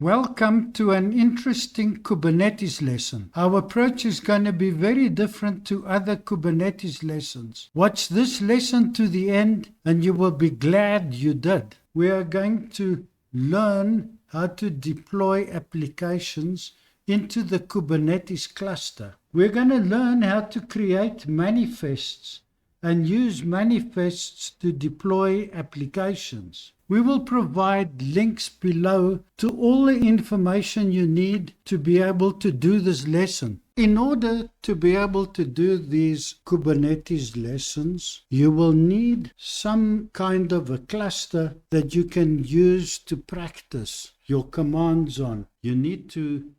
Welcome to an interesting Kubernetes lesson. Our approach is going to be very different to other Kubernetes lessons. Watch this lesson to the end and you will be glad you did. We are going to learn how to deploy applications into the Kubernetes cluster. We're going to learn how to create manifests and use manifests to deploy applications. We will provide links below to all the information you need to be able to do this lesson. In order to be able to do these Kubernetes lessons, you will need some kind of a cluster that you can use to practice your commands on. You need to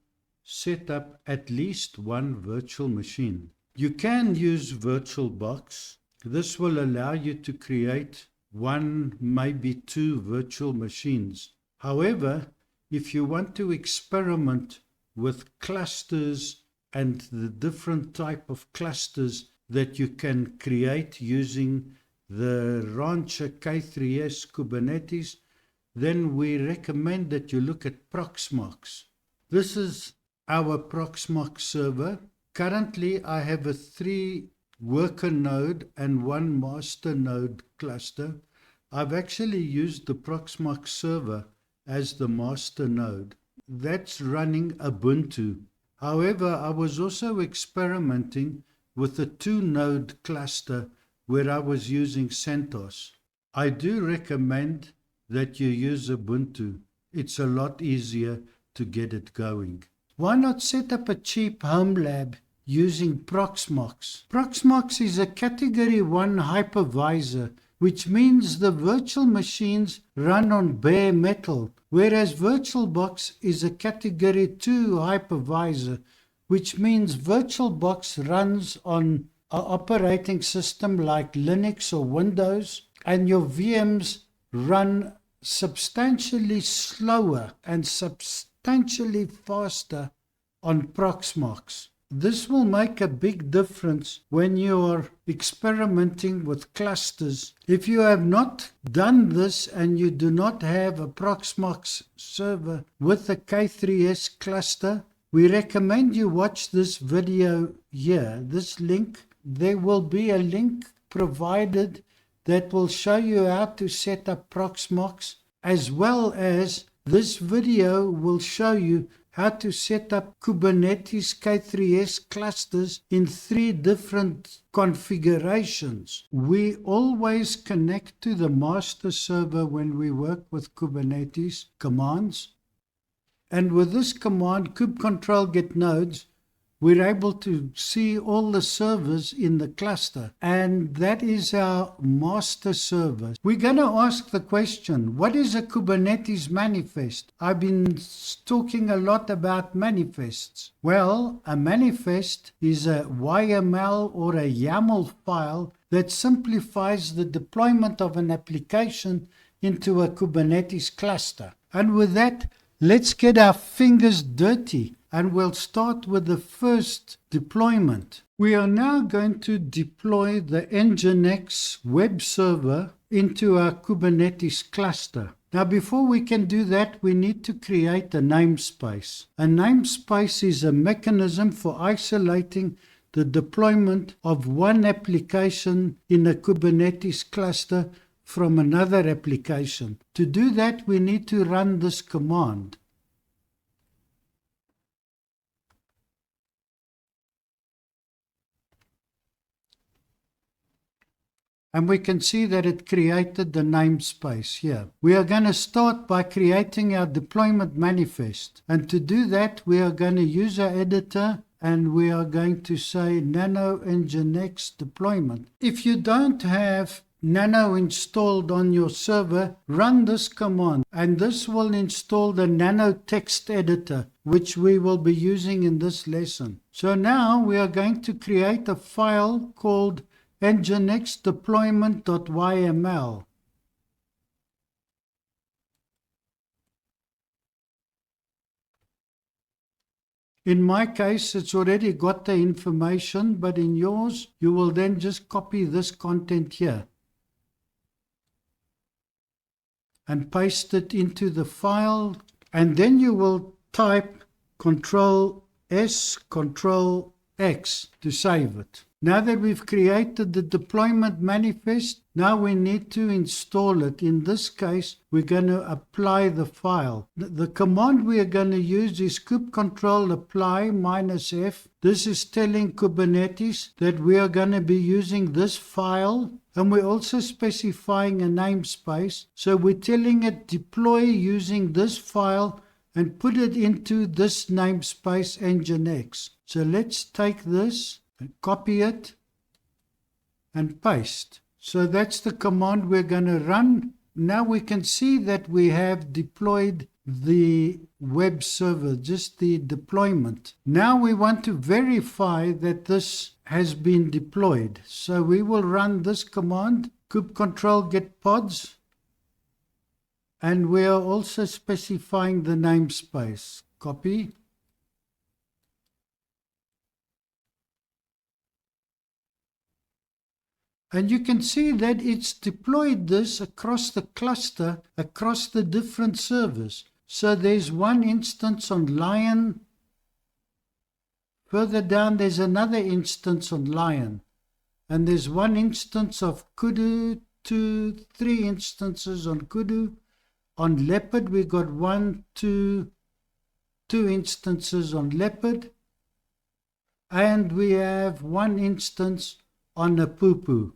set up at least one virtual machine. You can use Virtualbox. This will allow you to create one, maybe two virtual machines. However, if you want to experiment with clusters and the different type of clusters that you can create using the Rancher K3S Kubernetes, then we recommend that you look at Proxmox. This is our Proxmox server. Currently, I have a 3 worker node and 1 master node cluster. I've actually used the Proxmox server as the master node. That's running Ubuntu. However, I was also experimenting with a 2-node cluster where I was using CentOS. I do recommend that you use Ubuntu. It's a lot easier to get it going. Why not set up a cheap home lab using Proxmox? Proxmox is a Category 1 hypervisor, which means the virtual machines run on bare metal, whereas Virtualbox is a Category 2 hypervisor, which means Virtualbox runs on an operating system like Linux or Windows, and your VMs run substantially slower and substantially faster on Proxmox. This will make a big difference when you are experimenting with clusters. If you have not done this and you do not have a Proxmox server with a K3S cluster, we recommend you watch this video here. This link, there will be a link provided that will show you how to set up Proxmox, as well as this video will show you how to set up Kubernetes K3S clusters in 3 different configurations. We always connect to the master server when we work with Kubernetes commands. And with this command, kubectl get nodes, we're able to see all the servers in the cluster. And that is our master server. We're going to ask the question, what is a Kubernetes manifest? I've been talking a lot about manifests. Well, a manifest is a YAML or a YAML file that simplifies the deployment of an application into a Kubernetes cluster. And with that, let's get our fingers dirty. And we'll start with the first deployment. We are now going to deploy the Nginx web server into our Kubernetes cluster. Now, before we can do that, we need to create a namespace. A namespace is a mechanism for isolating the deployment of one application in a Kubernetes cluster from another application. To do that, we need to run this command. And we can see that it created the namespace here. We are going to start by creating our deployment manifest. And to do that, we are going to use our editor and we are going to say nano nginx deployment. If you don't have nano installed on your server, run this command. And this will install the nano text editor, which we will be using in this lesson. So now we are going to create a file called Nginx deployment.yml. In my case, it's already got the information, but in yours, you will then just copy this content here and paste it into the file and then you will type Control S, Control X to save it. Now that we've created the deployment manifest, now we need to install it. In this case, we're going to apply the file. The command we are going to use is kubectl apply -f. This is telling Kubernetes that we are going to be using this file, and we're also specifying a namespace. So we're telling it deploy using this file and put it into this namespace Nginx. So let's take this, copy it, and paste. So that's the command we're going to run. Now we can see that we have deployed the web server, just the deployment. Now we want to verify that this has been deployed. So we will run this command, kubectl get pods, and we are also specifying the namespace. Copy. And you can see that it's deployed this across the cluster, across the different servers. So there's one instance on Lion. Further down, there's another instance on Lion. And there's one instance of Kudu, three instances on Kudu. On Leopard, we got two instances on Leopard. And we have one instance on a Poo-Poo.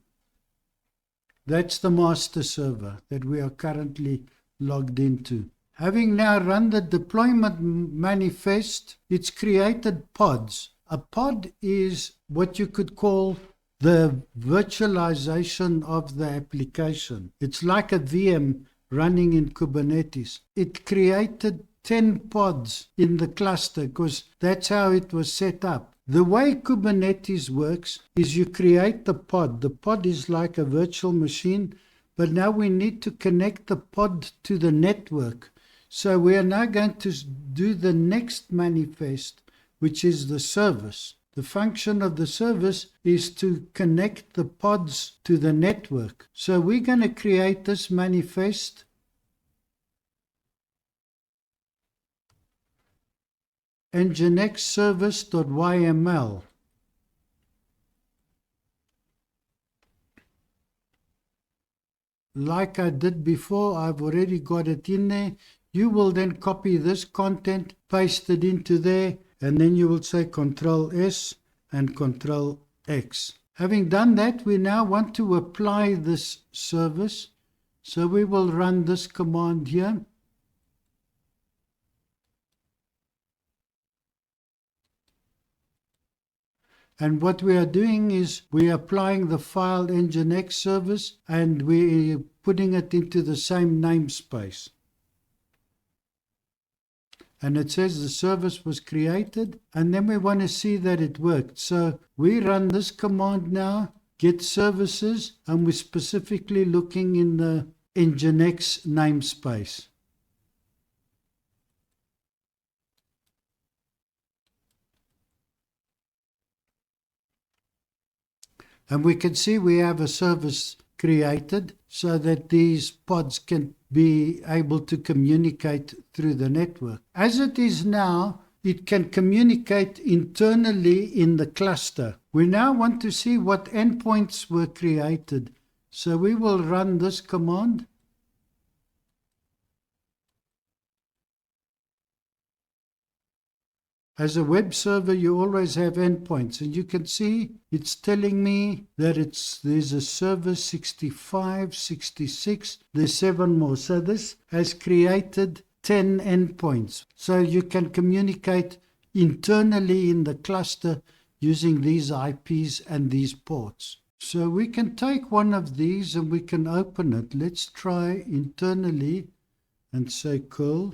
That's the master server that we are currently logged into. Having now run the deployment manifest, it's created pods. A pod is what you could call the virtualization of the application. It's like a VM running in Kubernetes. It created 10 pods in the cluster because that's how it was set up. The way Kubernetes works is you create the pod. The pod is like a virtual machine, but now we need to connect the pod to the network. So we are now going to do the next manifest, which is the service. The function of the service is to connect the pods to the network. So we're going to create this manifest. Nginx service.yml. Like I did before, I've already got it in there. You will then copy this content, paste it into there, and then you will say Control S and Control X. Having done that, we now want to apply this service. So we will run this command here. And what we are doing is we are applying the file Nginx service and we're putting it into the same namespace. And it says the service was created, and then we want to see that it worked. So we run this command now, get services, and we're specifically looking in the Nginx namespace. And we can see we have a service created so that these pods can be able to communicate through the network. As it is now, it can communicate internally in the cluster. We now want to see what endpoints were created. So we will run this command. As a web server, you always have endpoints, and you can see it's telling me that there's a server 65, 66, there's 7 more. So this has created 10 endpoints. So you can communicate internally in the cluster using these IPs and these ports. So we can take one of these and we can open it. Let's try internally and say curl.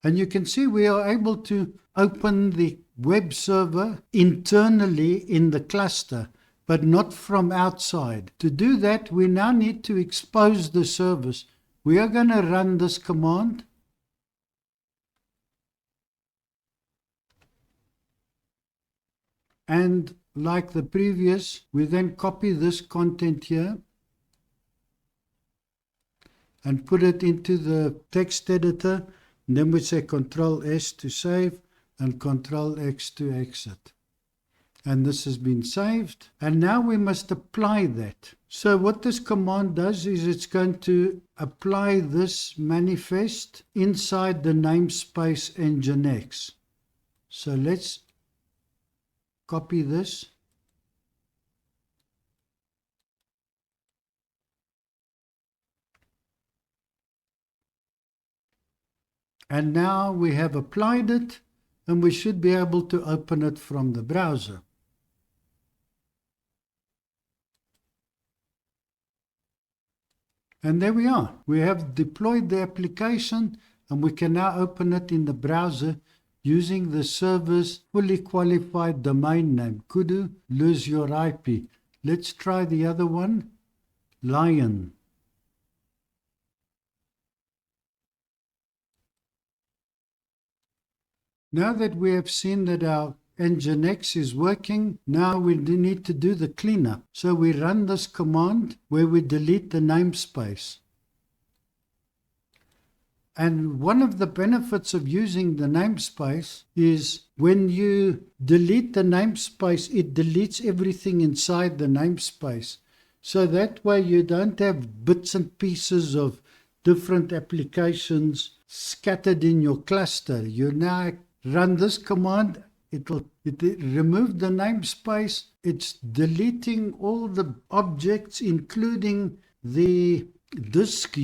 And you can see we are able to open the web server internally in the cluster, but not from outside. To do that, we now need to expose the service. We are going to run this command. And like the previous, we then copy this content here and put it into the text editor. And then we say Control S to save and Control X to exit. And this has been saved. And now we must apply that. So what this command does is it's going to apply this manifest inside the namespace Nginx. So let's copy this. And now we have applied it, and we should be able to open it from the browser. And there we are. We have deployed the application, and we can now open it in the browser using the server's fully qualified domain name, kudu, lose your IP. Let's try the other one, lion. Now that we have seen that our Nginx is working, now we need to do the cleanup. So we run this command where we delete the namespace. And one of the benefits of using the namespace is when you delete the namespace, it deletes everything inside the namespace. So that way you don't have bits and pieces of different applications scattered in your cluster. You now run this command, it remove the namespace, it's deleting all the objects including the disk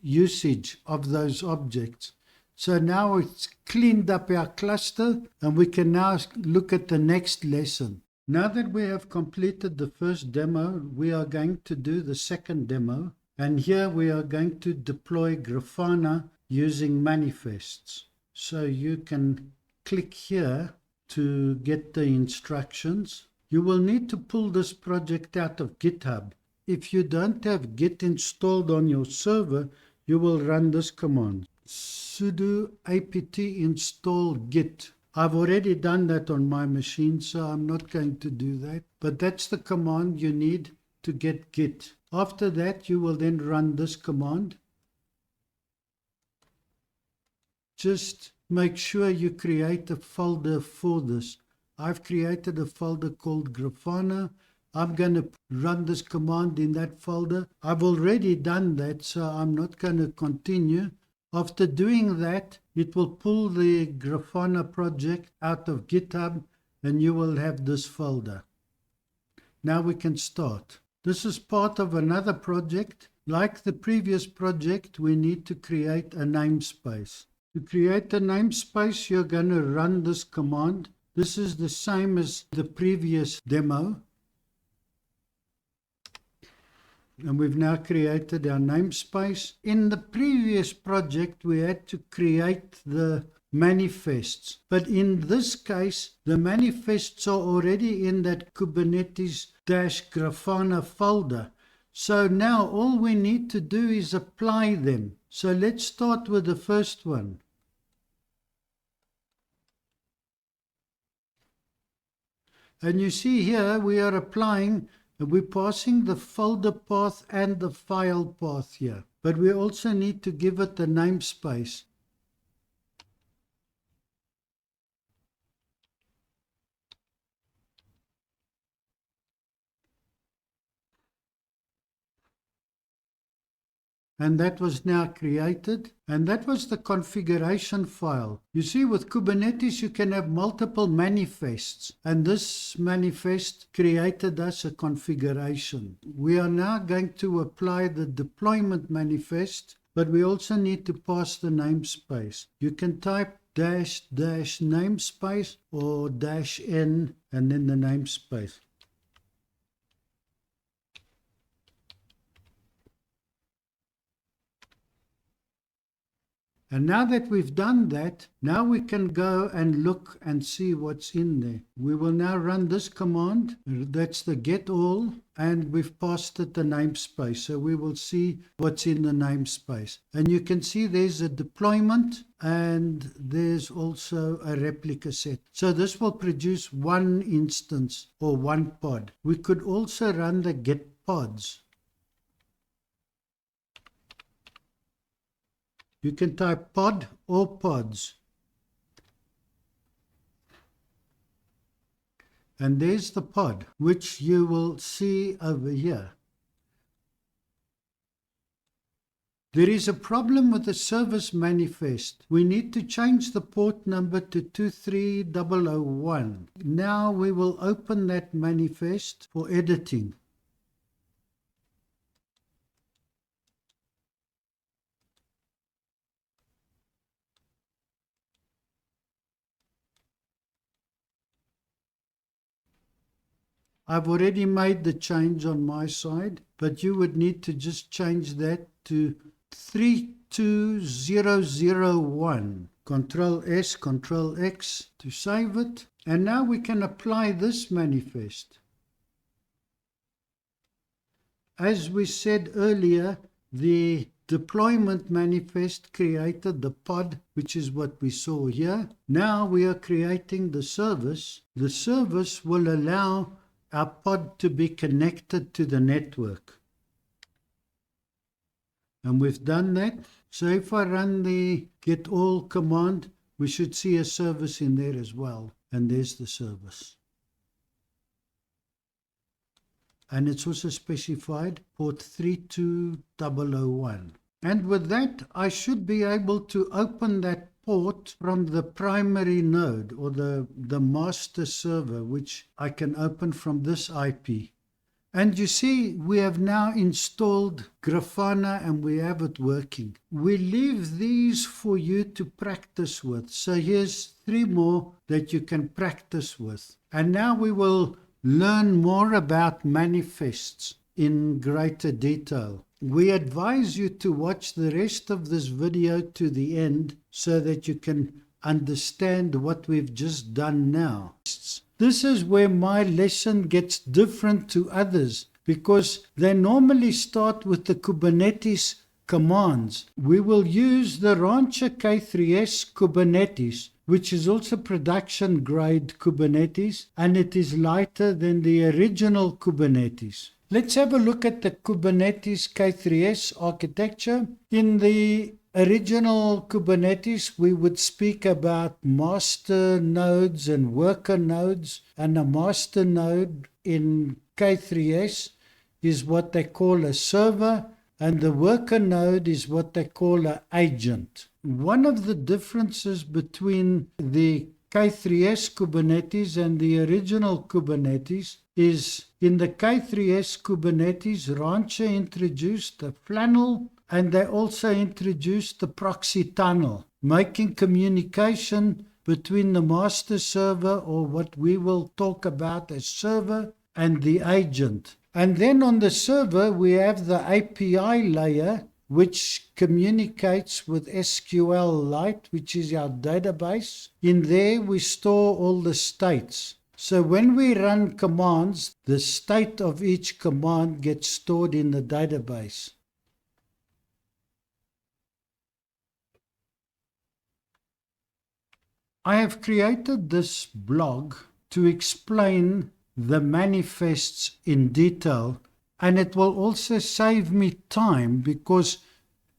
usage of those objects. So now it's cleaned up our cluster, and we can now look at the next lesson. Now that we have completed the first demo, we are going to do the second demo, and here we are going to deploy Grafana using manifests. So you can click here to get the instructions. You will need to pull this project out of GitHub. If you don't have Git installed on your server, you will run this command, sudo apt install git. I've already done that on my machine, so I'm not going to do that. But that's the command you need to get Git. After that, you will then run this command. Just make sure you create a folder for this. I've created a folder called Grafana. I'm going to run this command in that folder. I've already done that, so I'm not going to continue. After doing that, it will pull the Grafana project out of GitHub, and you will have this folder. Now we can start. This is part of another project. Like the previous project, we need to create a namespace. To create a namespace, you're going to run this command. This is the same as the previous demo. And we've now created our namespace. In the previous project, we had to create the manifests. But in this case, the manifests are already in that Kubernetes-Grafana folder. So now all we need to do is apply them. So let's start with the first one. And you see here we are applying, we're passing the folder path and the file path here. But we also need to give it a namespace. And that was now created. And that was the configuration file. You see, with Kubernetes, you can have multiple manifests. And this manifest created us a configuration. We are now going to apply the deployment manifest, but we also need to pass the namespace. You can type -- namespace or -n and then the namespace. And now that we've done that, now we can go and look and see what's in there. We will now run this command. That's the get all, and we've passed it the namespace. So we will see what's in the namespace. And you can see there's a deployment and there's also a replica set. So this will produce one instance or one pod. We could also run the get pods. You can type pod or pods. And there's the pod, which you will see over here. There is a problem with the service manifest. We need to change the port number to 23001. Now we will open that manifest for editing. I've already made the change on my side, but you would need to just change that to 32001. Control S, Control X to save it. And now we can apply this manifest. As we said earlier, the deployment manifest created the pod, which is what we saw here. Now we are creating the service. The service will allow our pod to be connected to the network. And we've done that. So if I run the get all command, we should see a service in there as well. And there's the service. And it's also specified port 32001. And with that, I should be able to open that port from the primary node or the master server, which I can open from this IP. And you see, we have now installed Grafana and we have it working. We leave these for you to practice with. So here's 3 more that you can practice with. And now we will learn more about manifests in greater detail. We advise you to watch the rest of this video to the end so that you can understand what we've just done now. This is where my lesson gets different to others because they normally start with the Kubernetes commands. We will use the Rancher K3S Kubernetes, which is also production grade Kubernetes, and it is lighter than the original Kubernetes. Let's have a look at the Kubernetes K3S architecture. In the original Kubernetes, we would speak about master nodes and worker nodes, and a master node in K3S is what they call a server, and the worker node is what they call an agent. One of the differences between the K3S Kubernetes and the original Kubernetes is in the K3S Kubernetes, Rancher introduced a flannel and they also introduced the proxy tunnel, making communication between the master server, or what we will talk about as server, and the agent. And then on the server, we have the API layer, which communicates with SQLite, which is our database. In there, we store all the states. So when we run commands, the state of each command gets stored in the database. I have created this blog to explain the manifests in detail, and it will also save me time because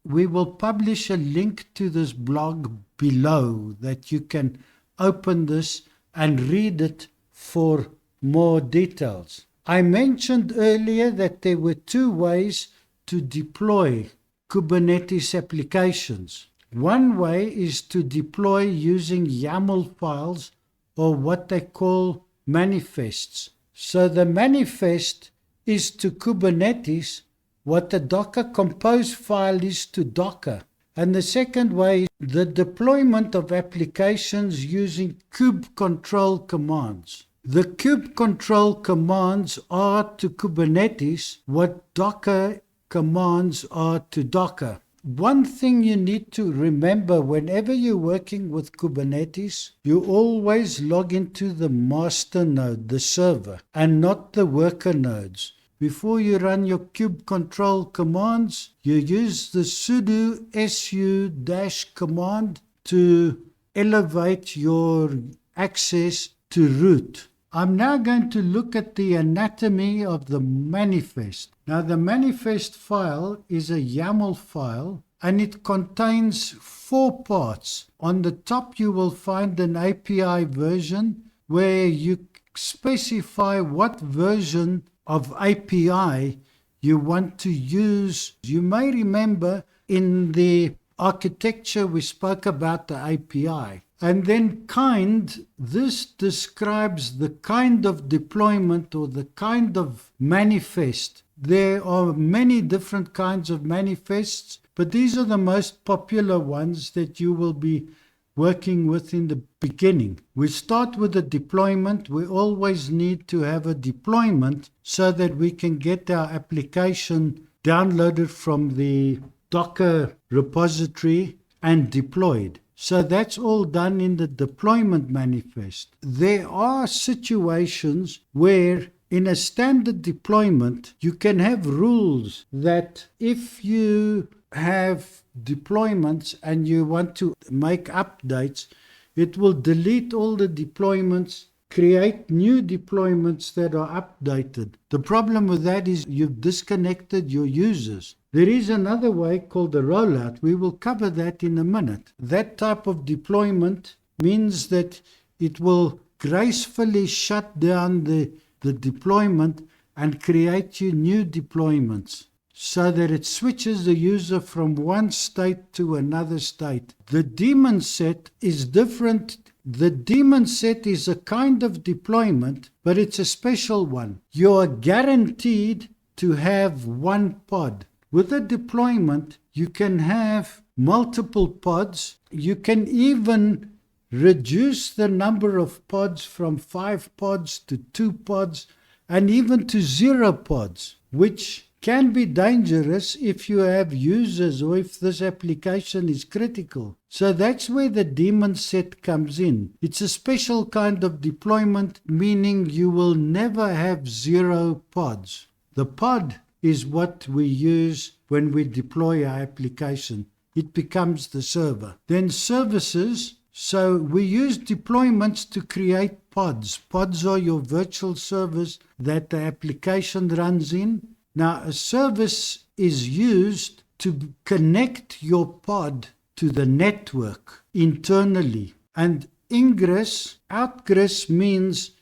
we will publish a link to this blog below that you can open this and read it for more details. I mentioned earlier that there were 2 ways to deploy Kubernetes applications. One way is to deploy using YAML files, or what they call manifests. So the manifest is to Kubernetes what the Docker Compose file is to Docker. And the second way is the deployment of applications using kubectl commands. The kubectl commands are to Kubernetes what Docker commands are to Docker. one thing you need to remember whenever you're working with Kubernetes, you always log into the master node, the server, and not the worker nodes. Before you run your kubectl commands, you use the sudo su- command to elevate your access to root. I'm now going to look at the anatomy of the manifest. Now, the manifest file is a YAML file and it contains 4 parts. On the top, you will find an API version where you specify what version of API you want to use. You may remember in the architecture we spoke about the API. And then kind, this describes the kind of deployment or the kind of manifest. There are many different kinds of manifests, but these are the most popular ones that you will be working with in the beginning. We start with a deployment. We always need to have a deployment so that we can get our application downloaded from the Docker repository and deployed. So that's all done in the deployment manifest. There are situations where in a standard deployment, you can have rules that if you have deployments and you want to make updates, it will delete all the deployments, create new deployments that are updated. The problem with that is you've disconnected your users. There is another way called a rollout. We will cover that in a minute. That type of deployment means that it will gracefully shut down the deployment and create you new deployments so that it switches the user from one state to another state. The daemon set is different. The daemon set is a kind of deployment, but it's a special one. You are guaranteed to have one pod. With a deployment, you can have multiple pods. You can even reduce the number of pods from 5 pods to 2 pods and even to 0 pods, which can be dangerous if you have users or if this application is critical. So that's where the daemon set comes in. It's a special kind of deployment, meaning you will never have 0 pods. The pod is what we use when we deploy our application. It becomes the server. Then services. So we use deployments to create pods. Pods are your virtual servers that the application runs in. Now, a service is used to connect your pod to the network internally. And ingress, outgress means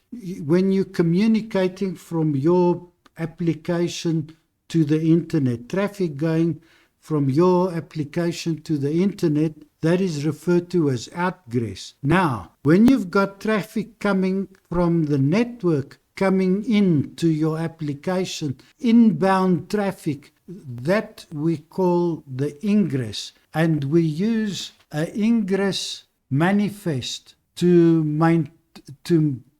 when you're communicating from your application to the internet, traffic going from your application to the internet, that is referred to as outgress. Now, when you've got traffic coming from the network coming into your application, inbound traffic, that we call the ingress. And we use an ingress manifest to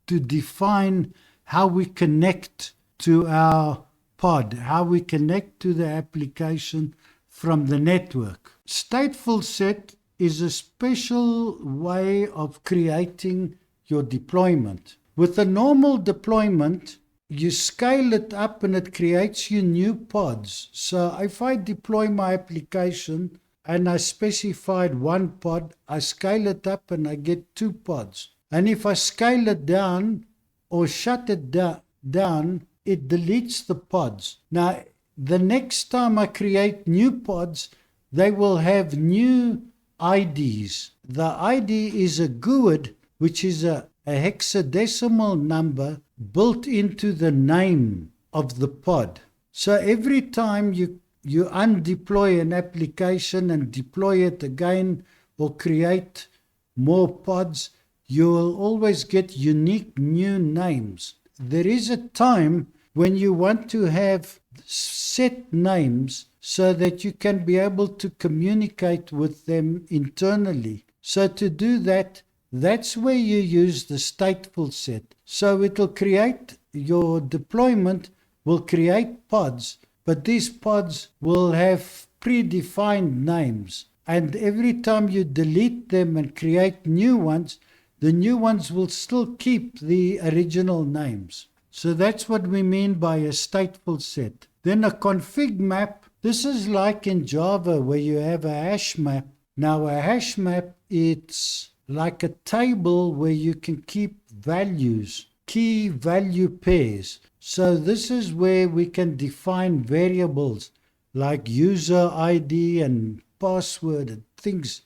define how we connect to our pod, how we connect to the application from the network. Stateful set is a special way of creating your deployment. With a normal deployment, you scale it up and it creates you new pods. So if I deploy my application and I specified 1 pod, I scale it up and I get 2 pods. And if I scale it down or shut it down, it deletes the pods. Now, the next time I create new pods, they will have new IDs. The ID is a GUID, which is a hexadecimal number built into the name of the pod. So every time you undeploy an application and deploy it again or create more pods, you will always get unique new names. There is a time when you want to have set names so that you can be able to communicate with them internally. So to do that, that's where you use the stateful set. So it'll create, your deployment will create pods, but these pods will have predefined names. And every time you delete them and create new ones, the new ones will still keep the original names. So that's what we mean by a stateful set. Then a config map. This is like in Java where you have a hash map. Now a hash map, it's like a table where you can keep values, key value pairs. So this is where we can define variables like user ID and password and things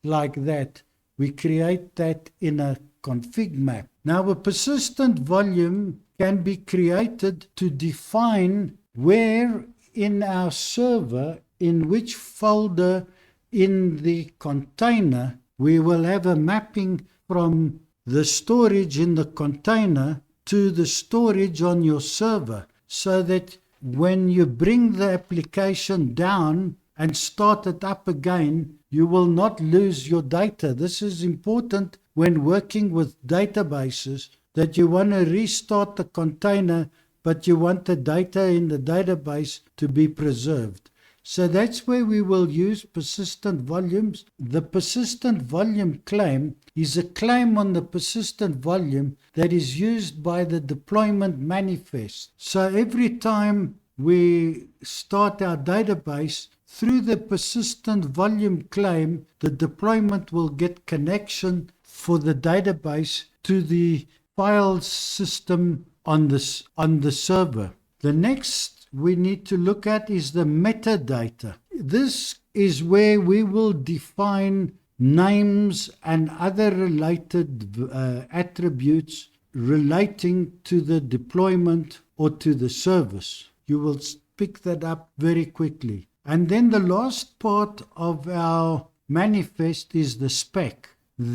like that. We create that in a config map. Now a persistent volume can be created to define where in our server, in which folder in the container, we will have a mapping from the storage in the container to the storage on your server, so that when you bring the application down and start it up again, you will not lose your data. This is important when working with databases, that you want to restart the container, but you want the data in the database to be preserved. So that's where we will use persistent volumes. The persistent volume claim is a claim on the persistent volume that is used by the deployment manifest. So every time we start our database, through the persistent volume claim, the deployment will get connection for the database to the file system on the server. The next we need to look at is the metadata. This is where we will define names and other related attributes relating to the deployment or to the service. You will pick that up very quickly. And then the last part of our manifest is the spec.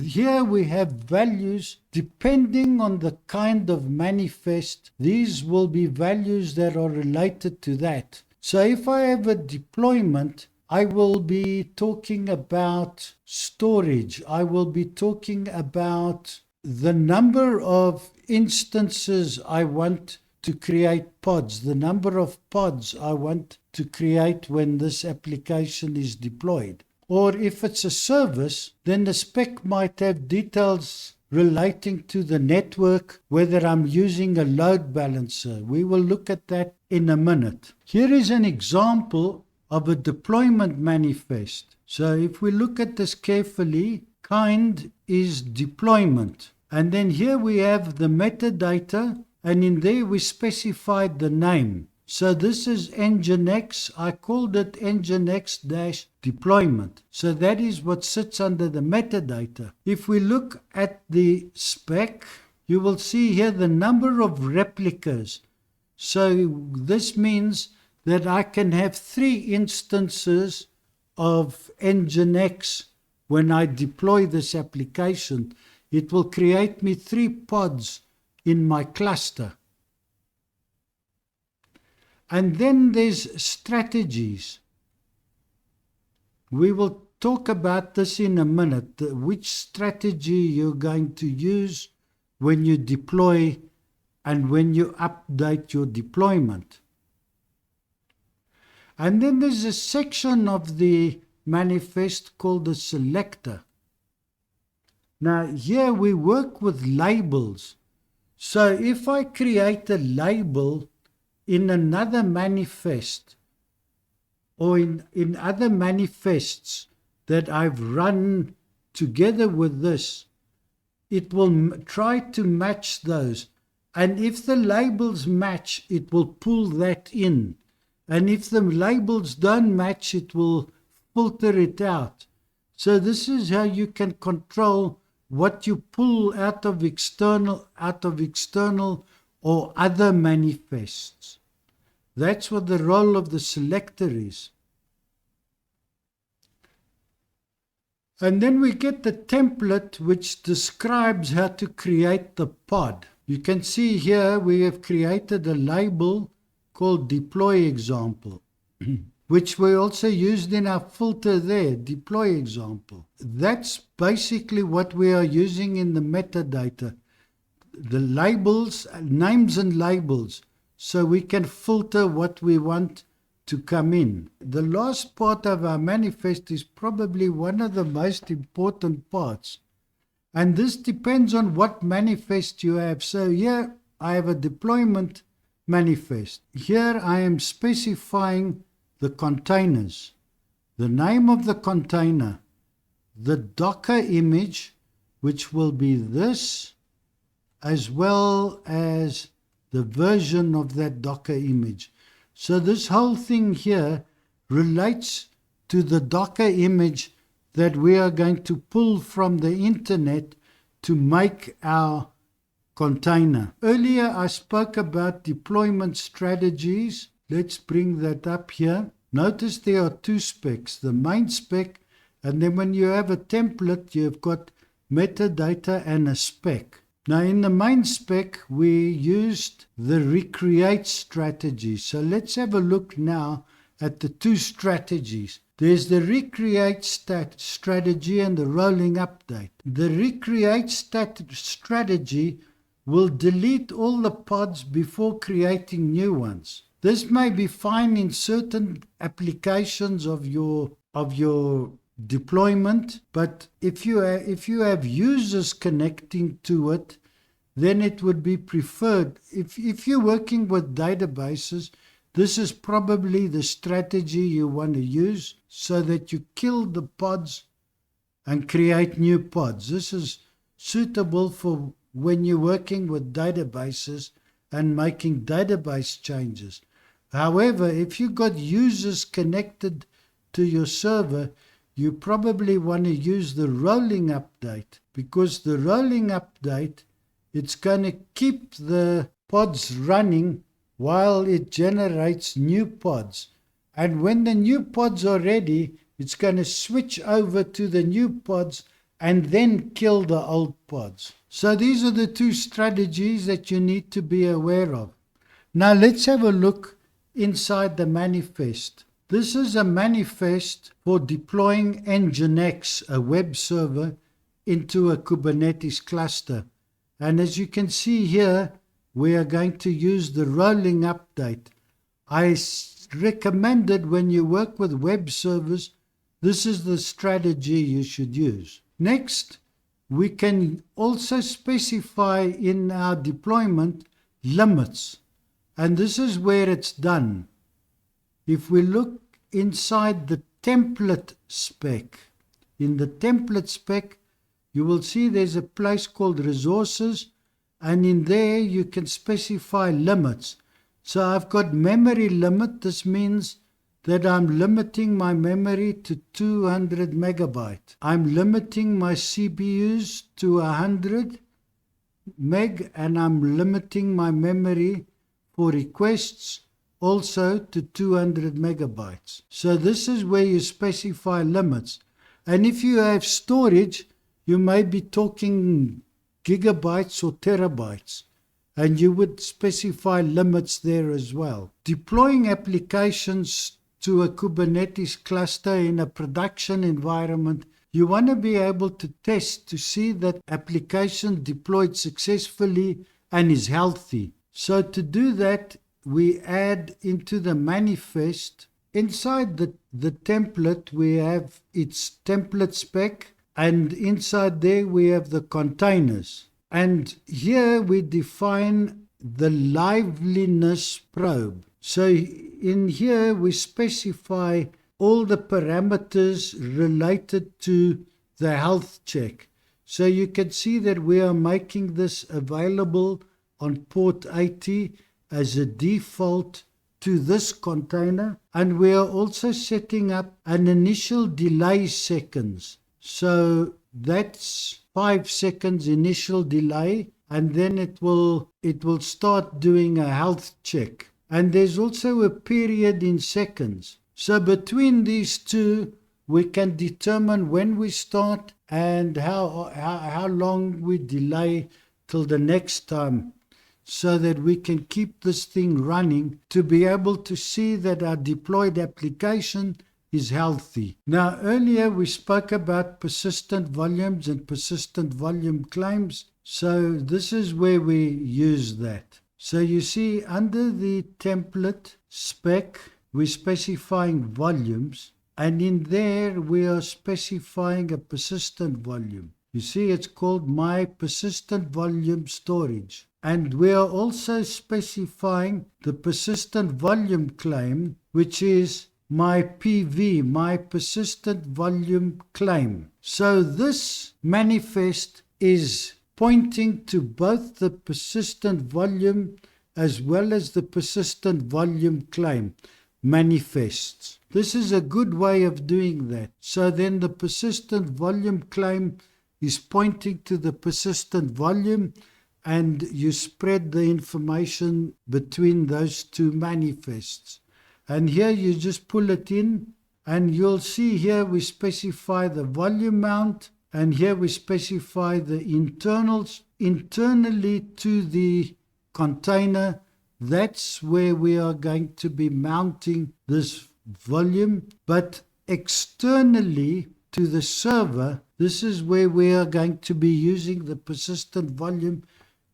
Here we have values depending on the kind of manifest. These will be values that are related to that. So if I have a deployment, I will be talking about storage. I will be talking about the number of instances I want to create pods, the number of pods I want to create when this application is deployed. Or if it's a service, then the spec might have details relating to the network, whether I'm using a load balancer. We will look at that in a minute. Here is an example of a deployment manifest. So if we look at this carefully, kind is deployment. And then here we have the metadata, and in there we specified the name. So this is Nginx. I called it Nginx-deployment. So that is what sits under the metadata. If we look at the spec, you will see here the number of replicas. So this means that I can have 3 instances of Nginx when I deploy this application. It will create me 3 pods in my cluster. And then there's strategies. We will talk about this in a minute, which strategy you're going to use when you deploy and when you update your deployment. And then there's a section of the manifest called the selector. Now here we work with labels. So if I create a label in another manifest or in other manifests that I've run together with this, it will try to match those. And if the labels match, it will pull that in. And if the labels don't match, it will filter it out. So this is how you can control what you pull out of external or other manifests. That's what the role of the selector is. And then we get the template which describes how to create the pod. You can see here we have created a label called deploy example, which we also used in our filter there, deploy example. That's basically what we are using in the metadata. The labels, names and labels, so we can filter what we want to come in. The last part of our manifest is probably one of the most important parts. And this depends on what manifest you have. So here I have a deployment manifest. Here I am specifying the containers, the name of the container, the Docker image, which will be this, as well as the version of that Docker image. So this whole thing here relates to the Docker image that we are going to pull from the internet to make our container. Earlier I spoke about deployment strategies. Let's bring that up here. Notice there are two specs, the main spec, and then when you have a template, you've got metadata and a spec. Now in the main spec, we used the recreate strategy. So let's have a look now at the two strategies. There's the recreate strategy and the rolling update. The recreate strategy will delete all the pods before creating new ones. This may be fine in certain applications of your deployment, but if you have users connecting to it, then it would be preferred. If you're working with databases, this is probably the strategy you want to use so that you kill the pods and create new pods. This is suitable for when you're working with databases and making database changes. However, if you've got users connected to your server, you probably want to use the rolling update, because the rolling update, it's going to keep the pods running while it generates new pods. And when the new pods are ready, it's going to switch over to the new pods and then kill the old pods. So these are the two strategies that you need to be aware of. Now let's have a look inside the manifest. This is a manifest for deploying Nginx, a web server, into a Kubernetes cluster. And as you can see here, we are going to use the rolling update. I recommended when you work with web servers, this is the strategy you should use. Next, we can also specify in our deployment limits. And this is where it's done. If we look inside the template spec, in the template spec, you will see there's a place called resources, and in there you can specify limits. So I've got memory limit. This means that I'm limiting my memory to 200 megabytes. I'm limiting my CPUs to 100 meg, and I'm limiting my memory for requests also to 200 megabytes. So this is where you specify limits. And if you have storage, you may be talking gigabytes or terabytes, and you would specify limits there as well. Deploying applications to a Kubernetes cluster in a production environment, you want to be able to test to see that application deployed successfully and is healthy. So to do that, we add into the manifest, inside the template, we have its template spec, and inside there we have the containers. And here we define the liveliness probe. So in here we specify all the parameters related to the health check. So you can see that we are making this available on port 80 as a default to this container, and we are also setting up an initial delay seconds. So that's 5 seconds initial delay, and then it will start doing a health check. And there's also a period in seconds. So between these two, we can determine when we start and how long we delay till the next time, so that we can keep this thing running to be able to see that our deployed application is healthy. Now, earlier we spoke about persistent volumes and persistent volume claims. So this is where we use that. So you see under the template spec, we're specifying volumes, and in there we are specifying a persistent volume. You see, it's called my persistent volume storage. And we are also specifying the persistent volume claim, which is my PV, my persistent volume claim. So this manifest is pointing to both the persistent volume as well as the persistent volume claim manifests. This is a good way of doing that. So then the persistent volume claim is pointing to the persistent volume, and you spread the information between those two manifests. And here you just pull it in, and you'll see here we specify the volume mount, and here we specify the internals internally to the container. That's where we are going to be mounting this volume, but externally to the server, this is where we are going to be using the persistent volume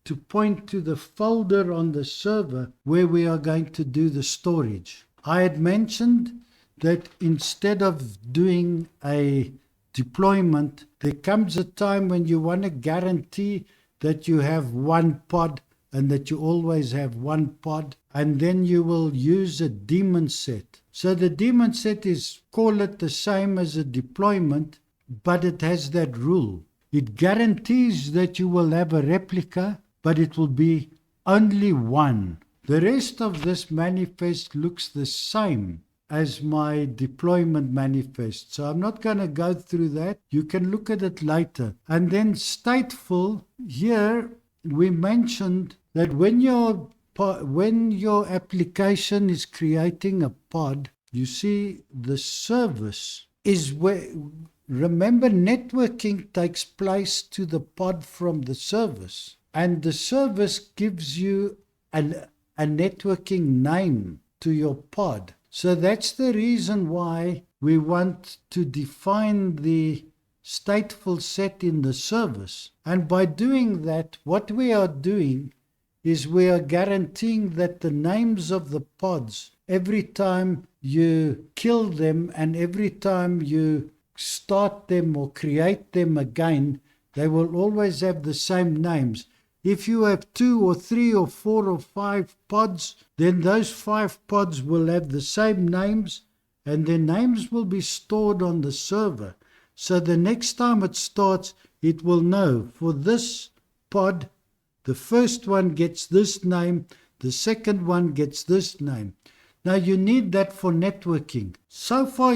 to point to the folder on the server where we are going to do the storage. I had mentioned that instead of doing a deployment, there comes a time when you want to guarantee that you have one pod and that you always have one pod, and then you will use a daemon set. So the daemon set is, call it the same as a deployment, but it has that rule. It guarantees that you will have a replica, but it will be only one. The rest of this manifest looks the same as my deployment manifest. So I'm not going to go through that. You can look at it later. And then stateful, here we mentioned that when your application is creating a pod, you see the service is where, remember, networking takes place to the pod from the service. And the service gives you a networking name to your pod. So that's the reason why we want to define the stateful set in the service. And by doing that, what we are doing is we are guaranteeing that the names of the pods, every time you kill them and every time you start them or create them again, they will always have the same names. If you have 2 or 3 or 4 or 5 pods, then those 5 pods will have the same names, and their names will be stored on the server. So the next time it starts, it will know for this pod, the first one gets this name, the second one gets this name. Now you need that for networking. So far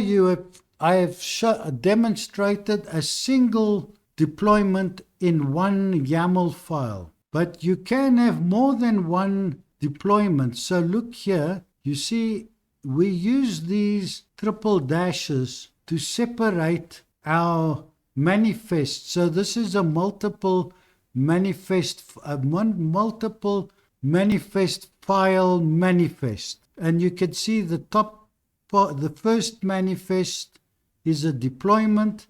I have demonstrated a single deployment in one YAML file. But you can have more than one deployment. So look here, you see we use these triple dashes to separate our manifest. So this is a multiple manifest file manifest. And you can see the top part, the first manifest is a deployment,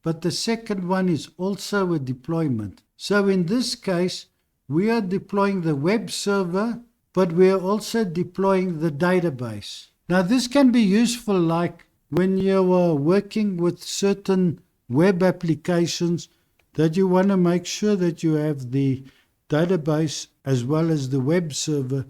but the second one is also a deployment. So in this case, we are deploying the web server, but we are also deploying the database. Now this can be useful like when you are working with certain web applications that you want to make sure that you have the database as well as the web server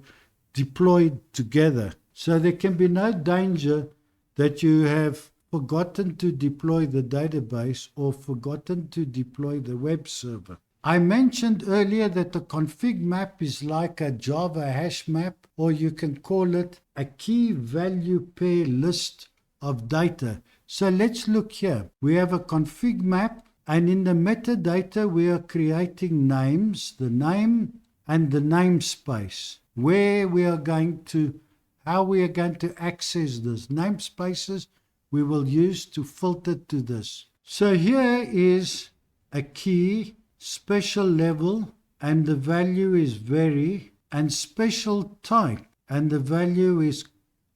deployed together. So there can be no danger that you have forgotten to deploy the database or forgotten to deploy the web server. I mentioned earlier that the config map is like a Java hash map, or you can call it a key value pair list of data. So let's look here. We have a config map, and in the metadata we are creating names, the name and the namespace, where we are going to, how we are going to access this. Namespaces we will use to filter to this. So here is a key, special level, and the value is vary, and special type, and the value is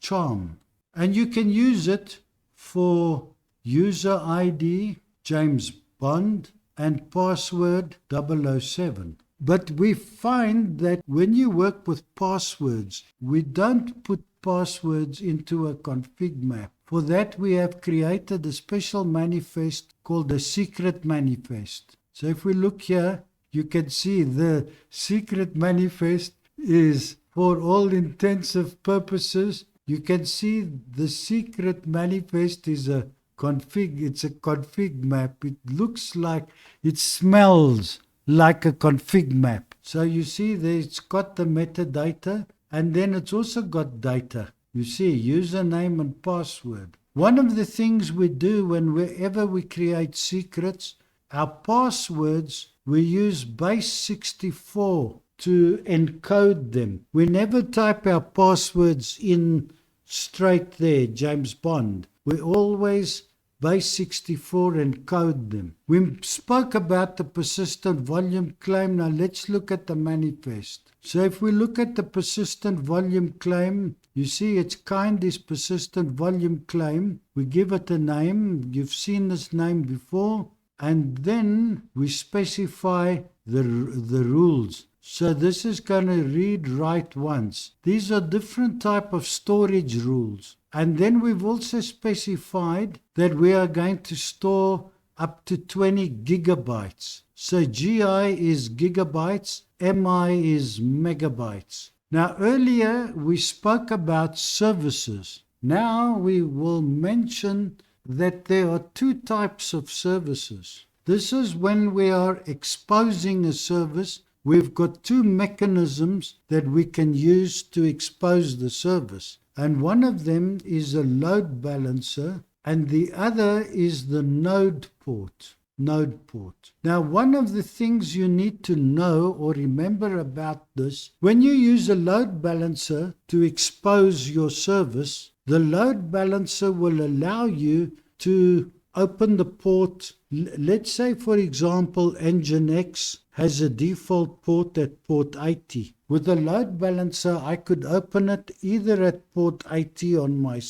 charm. And you can use it for user ID, James Bond, and password 007. But we find that when you work with passwords, we don't put passwords into a config map. For that, we have created a special manifest called the secret manifest. So if we look here, you can see the secret manifest is, for all intensive purposes, you can see the secret manifest is a config. It's a config map. It looks like, it smells like a config map. So you see there, it's got the metadata, and then it's also got data. You see, username and password. One of the things we do whenever we create secrets, our passwords, we use base 64 to encode them. We never type our passwords in straight there, James Bond. We always base 64 encode them. We spoke about the persistent volume claim. Now let's look at the manifest. So if we look at the persistent volume claim, you see its kind is persistent volume claim. We give it a name. You've seen this name before. And then we specify the rules. So this is going to read write once. These are different type of storage rules. And then we've also specified that we are going to store up to 20 gigabytes. So GI is gigabytes, MI is megabytes. Now earlier we spoke about services. Now we will mention that there are two types of services. This is when we are exposing a service. We've got two mechanisms that we can use to expose the service. And one of them is a load balancer, and the other is the node port. Now, one of the things you need to know or remember about this, when you use a load balancer to expose your service, the load balancer will allow you to open the port. Let's say, for example, Nginx has a default port at port 80. With a load balancer, I could open it either at port 80 on my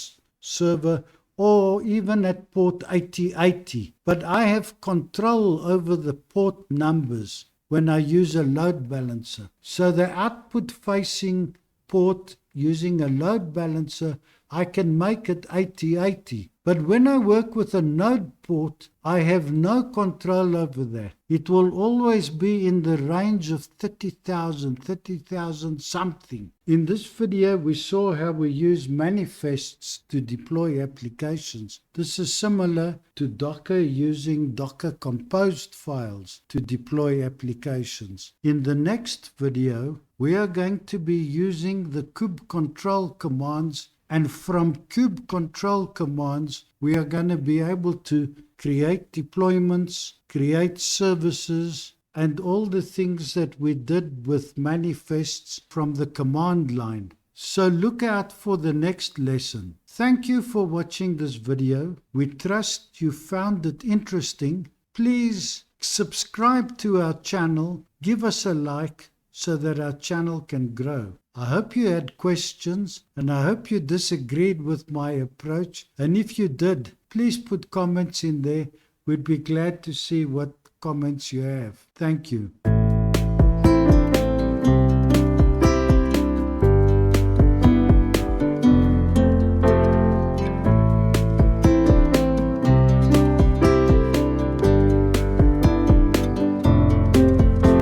server or even at port 8080. But I have control over the port numbers when I use a load balancer. So the output-facing port using a load balancer, I can make it 8080. But when I work with a node port, I have no control over that. It will always be in the range of 30,000 something. In this video, we saw how we use manifests to deploy applications. This is similar to Docker using Docker composed files to deploy applications. In the next video, we are going to be using the kubectl commands. And from kubectl commands, we are going to be able to create deployments, create services, and all the things that we did with manifests from the command line. So look out for the next lesson. Thank you for watching this video. We trust you found it interesting. Please subscribe to our channel, give us a like so that our channel can grow. I hope you had questions, and I hope you disagreed with my approach. And if you did, please put comments in there. We'd be glad to see what comments you have. Thank you.